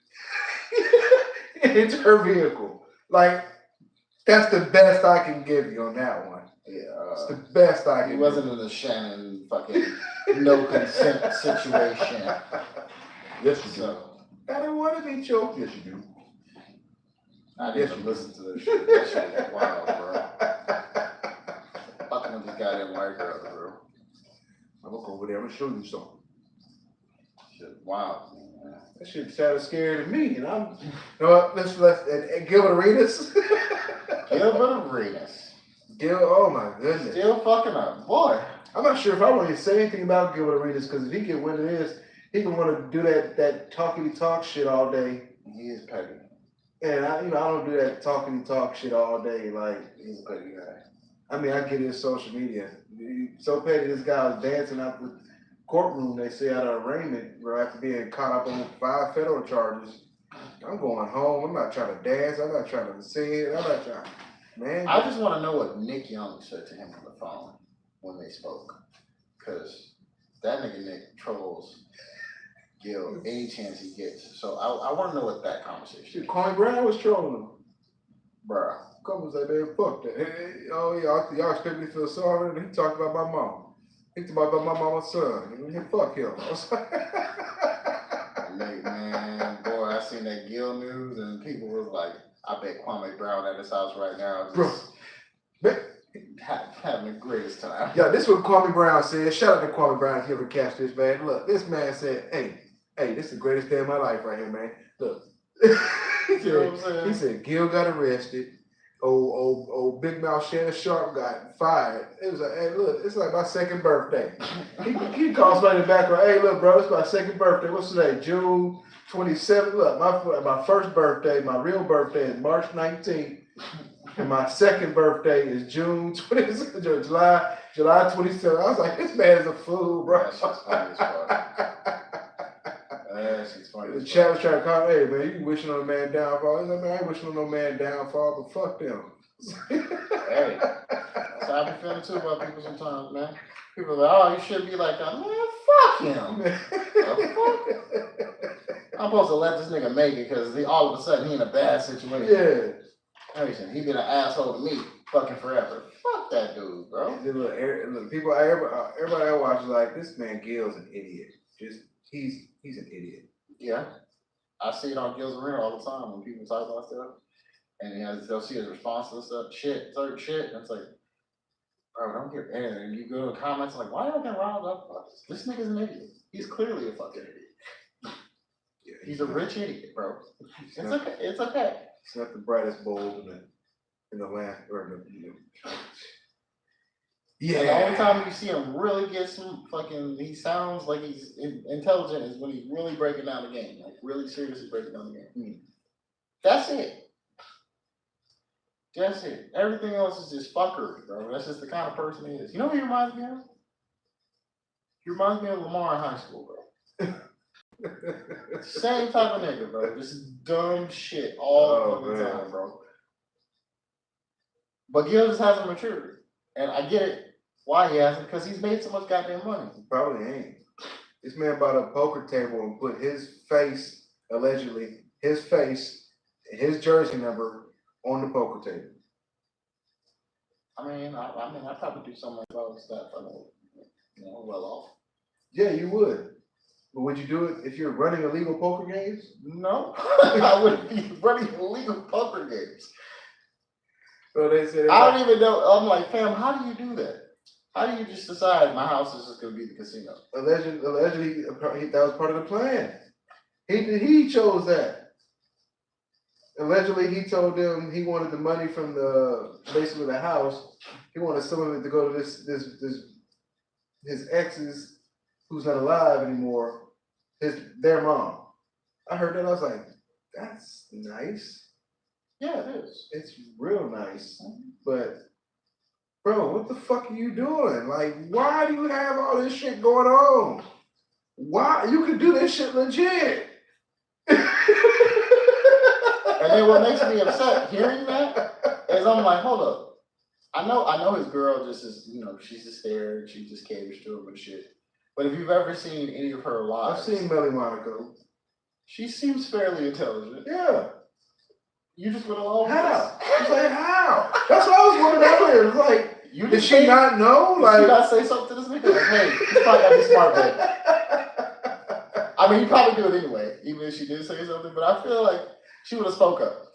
into her vehicle. Like, that's the best I can give you on that one. Yeah, it's the best I can. He wasn't in the Shannon fucking no consent situation. Yes, you do. I didn't want to be choked. Yes, you do. I didn't even listen to this shit. That shit is wild, bro. Fucking with this goddamn white girl, bro. I'm gonna go over there. I'm gonna show you something. Shit, wow, man. That shit sounded scary to me, and I'm. Let's Gilbert Arenas. Gilbert Arenas. Oh my goodness. Still fucking up, boy. I'm not sure if I want to say anything about Gilbert Arenas because if he get wind of this, he can want to do that talkity talk shit all day. He is petty. And I don't do that talkity talk shit all day. Like, he's a petty guy. I mean, I get his social media. So petty, this guy was dancing out the courtroom, they say, out of arraignment, bro, after being caught up on 5 federal charges. I'm going home. I'm not trying to dance. I'm not trying to sing. I'm not trying. Man. I just want to know what Nick Young said to him on the phone when they spoke. Because that nigga Nick trolls Gil any chance he gets. So I want to know what that conversation is. Cory Brown was trolling him. Bruh. Come and say, man, fuck that. Oh, y'all expect me to feel sorry? And he talked about my mom. He talked about my mama's son. And fuck him. I was like, man, boy, I seen that Gill news and people was like, I bet Kwame Brown at his house right now just having the greatest time. Yeah, this is what Kwame Brown said. Shout out to Kwame Brown if you ever catch this, man. Look, this man said, hey, this is the greatest day of my life right here, man. Look. he said Gil got arrested. Old Big Mouth Shannon Sharpe got fired. It was like, hey, look, it's like my second birthday. he calls somebody in the background, hey, look, bro, it's my second birthday. What's today? June 27th. Look, my first birthday, my real birthday is March 19th. And my second birthday is June 27th, July 27th. I was like, this man is a fool, bro. That shit's funny as fuck. The chat was trying to call, hey, man, you wishing on a man downfall. He's like, man, I ain't wishing on no man downfall, but fuck them. Hey, that's how I be feeling too about people sometimes, man. People are like, oh, you should be like that. Man, fuck him. I'm supposed to let this nigga make it because all of a sudden he in a bad situation. Yeah. Listen, he been an asshole to me fucking forever. Fuck that dude, bro. Look, people, everybody I watch is like, this man Gil's an idiot. He's an idiot. Yeah. I see it on Gil's Arena all the time when people talk about stuff. And they'll see his response to stuff, certain shit. And it's like, bro, don't get mad. And you go to the comments like, why are you getting riled up about this? This nigga's an idiot. He's clearly a fucking idiot. Yeah, he's a rich idiot, bro. It's okay. It's okay. He's not the brightest bulb in the land. Yeah. The only time you see him really get some he sounds like he's intelligent is when he's really breaking down the game, like really seriously breaking down the game. That's it. That's it. Everything else is just fuckery, bro. That's just the kind of person he is. You know who he reminds me of? He reminds me of Lamar in high school, bro. Same type of nigga, bro. Just dumb shit all the time, bro. But Gil just hasn't matured. And I get it. Why he hasn't? Because he's made so much goddamn money. He probably ain't. This man bought a poker table and put his face, allegedly, his jersey number on the poker table. I mean, I'd probably do something like that if I know, well off. Yeah, you would. But would you do it if you're running illegal poker games? No, I wouldn't be running illegal poker games. So they said, I don't even know. I'm like, fam, how do you do that? How do you just decide my house is just going to be the casino? Allegedly, that was part of the plan. He chose that. Allegedly, he told them he wanted the money from basically the house. He wanted some of it to go to his ex's, who's not alive anymore, their mom. I heard that, I was like, that's nice. Yeah, it is. It's real nice. But, bro, what the fuck are you doing? Like, why do you have all this shit going on? Why? You could do this shit legit. And then what makes me upset hearing that is I'm like, hold up. I know his girl just is, she's just there and she just caters to him and shit. But if you've ever seen any of her lives, I've seen Melly Monaco. She seems fairly intelligent. Yeah. You just went along with how? She's like, how? That's what I was wondering earlier. It's like, did she not know? Did she not say something to this nigga? Like, hey, he's probably gotta be smart, babe. I mean, he probably do it anyway, even if she did say something. But I feel like she would have spoke up.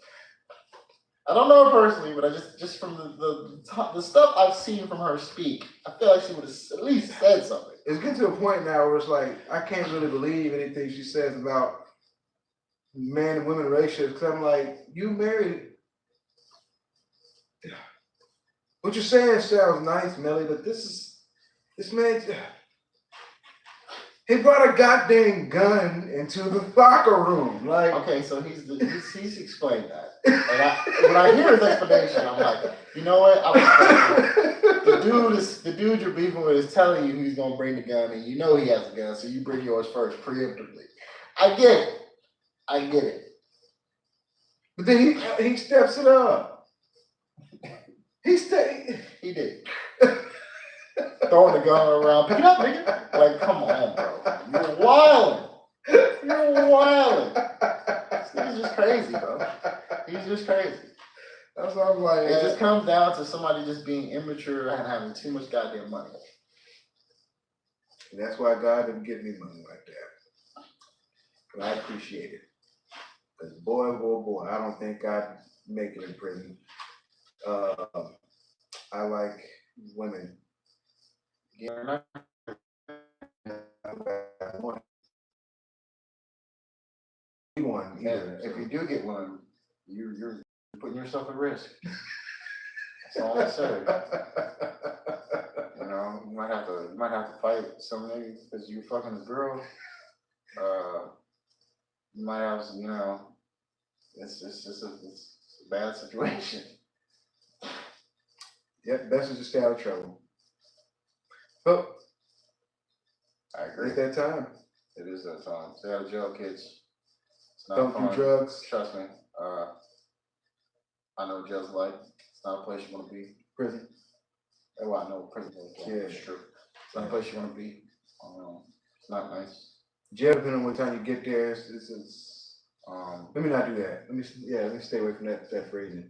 I don't know her personally, but I just from the stuff I've seen from her speak, I feel like she would have at least said something. It's getting to a point now where it's like, I can't really believe anything she says about man and women relationships, because I'm like, you married. What you're saying sounds nice, Melly, but this man, he brought a goddamn gun into the locker room. Like, okay, so he's explained that. And when I hear his explanation, I'm like, you know what? The dude you're beefing with is telling you he's gonna bring the gun, and you know he has a gun, so you bring yours first preemptively. I get it. But then he steps it up. He did. Throwing the gun around. Pick it up, nigga. Like, come on, bro. You're wildin'. This nigga's just crazy, bro. He's just crazy. That's what I'm like. It just comes down to somebody just being immature and having too much goddamn money. And that's why God didn't give me money like that. But I appreciate it. Because boy, I don't think I'd make it in prison. I like women. Yeah, one either. If you do get one, you're putting yourself at risk. That's all I say. You know, you might have to fight some niggas because you fucking this girl. You might have some, you know, it's a bad situation. Yep, best is to stay out of trouble. But I agree. it's that time. It is that time. Stay out of jail, kids. It's not Don't fun. do drugs. Trust me. I know what jail's like. It's not a place you want to be. Prison. Oh, I know prison is like. Yeah, it's true. It's not a place you want to be. It's not nice. Jail, depending on what time you get there, let me not do that. Let me stay away from that phrasing.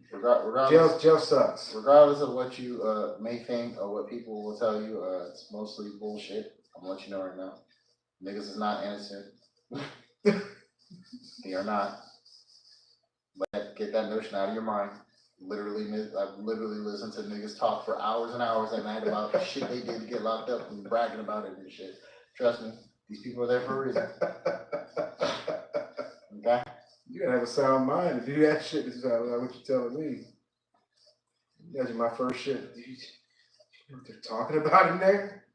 Jail sucks. Regardless of what you may think or what people will tell you, it's mostly bullshit. I'm gonna let you know right now. Niggas is not innocent. They are not. Get that notion out of your mind. I've literally listened to niggas talk for hours and hours at night about the shit they did to get locked up and bragging about it and shit. Trust me, these people are there for a reason. Okay? You gotta have a sound mind to do that shit. This is what you're telling me. That's my first shit. You know what they're talking about in there?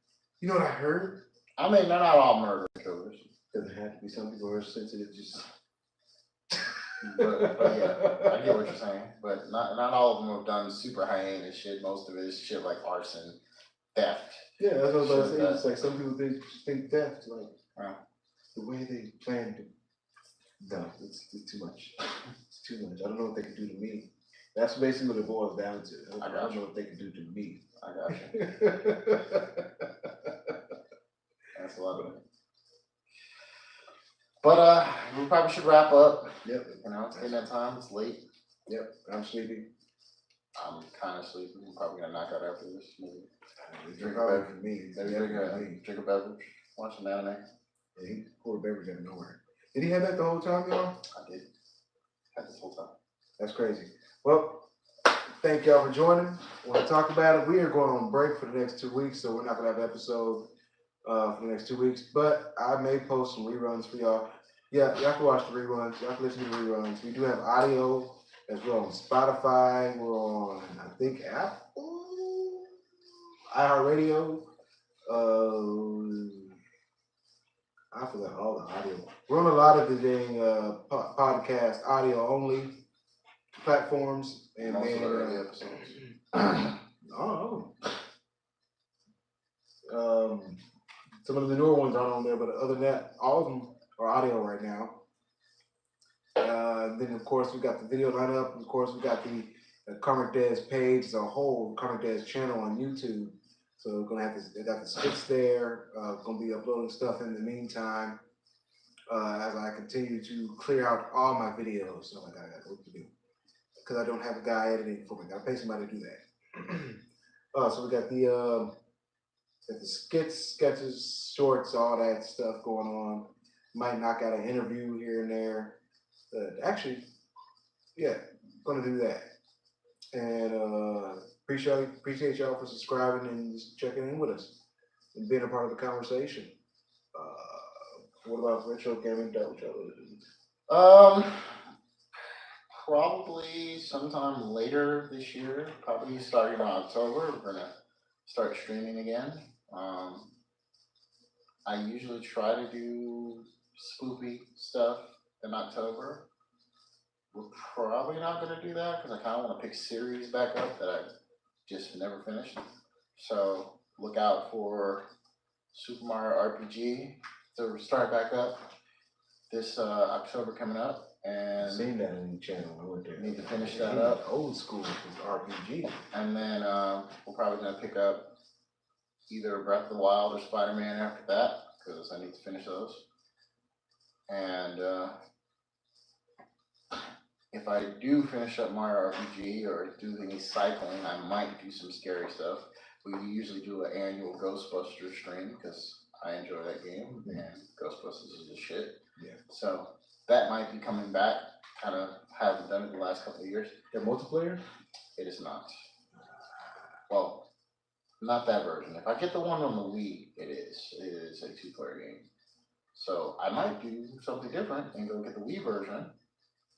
You know what I heard? I mean, they're not all murder killers. Doesn't have to be. Some people are sensitive. But yeah, I get what you're saying. But not all of them have done super heinous shit. Most of it is shit like arson, theft. Yeah, that's what I was about to say. It's like some people think theft, like the way they plan to. No, it's too much. It's too much. I don't know what they can do to me. That's basically what it boils down to. I don't know what they can do to me. I got you. That's a lot of it. But we probably should wrap up. Yep. You know, it's getting that time. It's late. Yep. I'm sleepy. I'm kind of sleepy. I'm probably gonna knock out after this movie. Drink a beverage for me. Drink a beverage. Watch some anime. Yeah, he poured a beverage out of nowhere. Did he have that the whole time, y'all? I did. Had this whole time. That's crazy. Well, thank y'all for joining. Want to talk about it? We are going on break for the next 2 weeks, so we're not gonna have an episode for the next 2 weeks. But I may post some reruns for y'all. Yeah, y'all can watch the reruns. Y'all can listen to the reruns. We do have audio as well on Spotify. We're on, I think, Apple, iHeartRadio. I forgot all the audio. We're on a lot of the dang podcast audio only platforms, and most then of the early episodes. Some of the newer ones aren't on there, but other than that, all of them are audio right now. Then of course we got the video lineup. Of course we got the Karmic Dad's page as a whole, Karmic Dad's channel on YouTube. So we're gonna have they got the skits there. Gonna be uploading stuff in the meantime as I continue to clear out all my videos. So I got work to do because I don't have a guy editing for me. I gotta pay somebody to do that. So we got the skits, sketches, shorts, all that stuff going on. Might knock out an interview here and there. Actually, yeah, gonna do that. And appreciate y'all for subscribing and just checking in with us and being a part of the conversation. What about retro gaming? Probably sometime later this year, probably starting in October, we're gonna start streaming again. I usually try to do spoopy stuff in October. We're probably not gonna do that because I kind of want to pick series back up that I just never finished. So look out for Super Mario RPG to start back up this October coming up. And I've seen that on the channel. I went there. Need to finish that up. Old school with RPG. And then we're probably gonna pick up either Breath of the Wild or Spider-Man after that because I need to finish those. And if I do finish up my RPG or do any cycling, I might do some scary stuff. We usually do an annual Ghostbusters stream because I enjoy that game and Ghostbusters is the shit. Yeah. So that might be coming back. Kind of haven't done it the last couple of years. The multiplayer? It is not. Well, not that version. If I get the one on the Wii, it is. It is a 2-player game. So I might do something different and go get the Wii version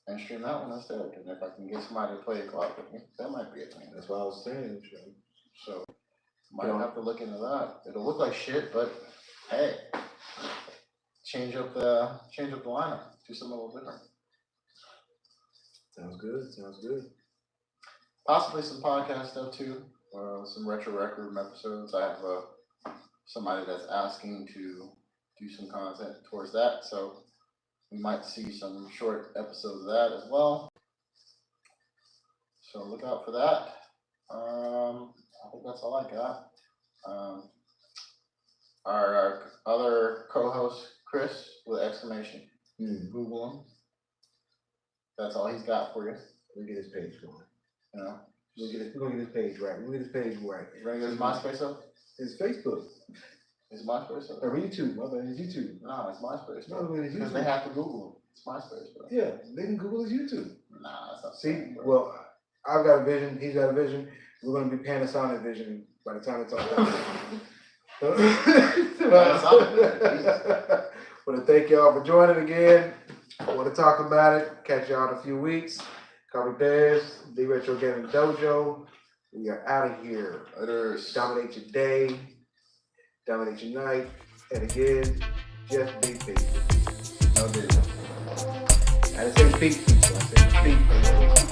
and stream that one instead. And if I can get somebody to play a co-op with me, that might be a thing. That's what I was saying. So might have to look into that. It'll look like shit, but hey, change up the lineup. Do something a little different. Sounds good. Sounds good. Possibly some podcast stuff too. Some retro record episodes. I have somebody that's asking to do some content towards that, so we might see some short episodes of that as well. So look out for that. I think that's all I got. Our other co-host Chris with exclamation. Google him. That's all he's got for you. We'll get his page going. You know. We're gonna get his page right. We're gonna get his page right. You ready to get his MySpace up? His Facebook. His MySpace up? Or YouTube. My bad. His YouTube. No, it's MySpace. No, it's YouTube. Because they have to Google him. It's MySpace, bro. Yeah, they can Google his YouTube. Nah, that's not. See, well, I've got a vision. He's got a vision. We're gonna be Panasonic vision by the time it's all done. I want to thank y'all for joining again. I want to talk about it. Catch y'all in a few weeks. Cory Booker, The Retro Gaming Dojo. We are out of here. Dominate your day. Dominate your night. And again, just be peace. No, dude. I didn't say speak people. I said speak people.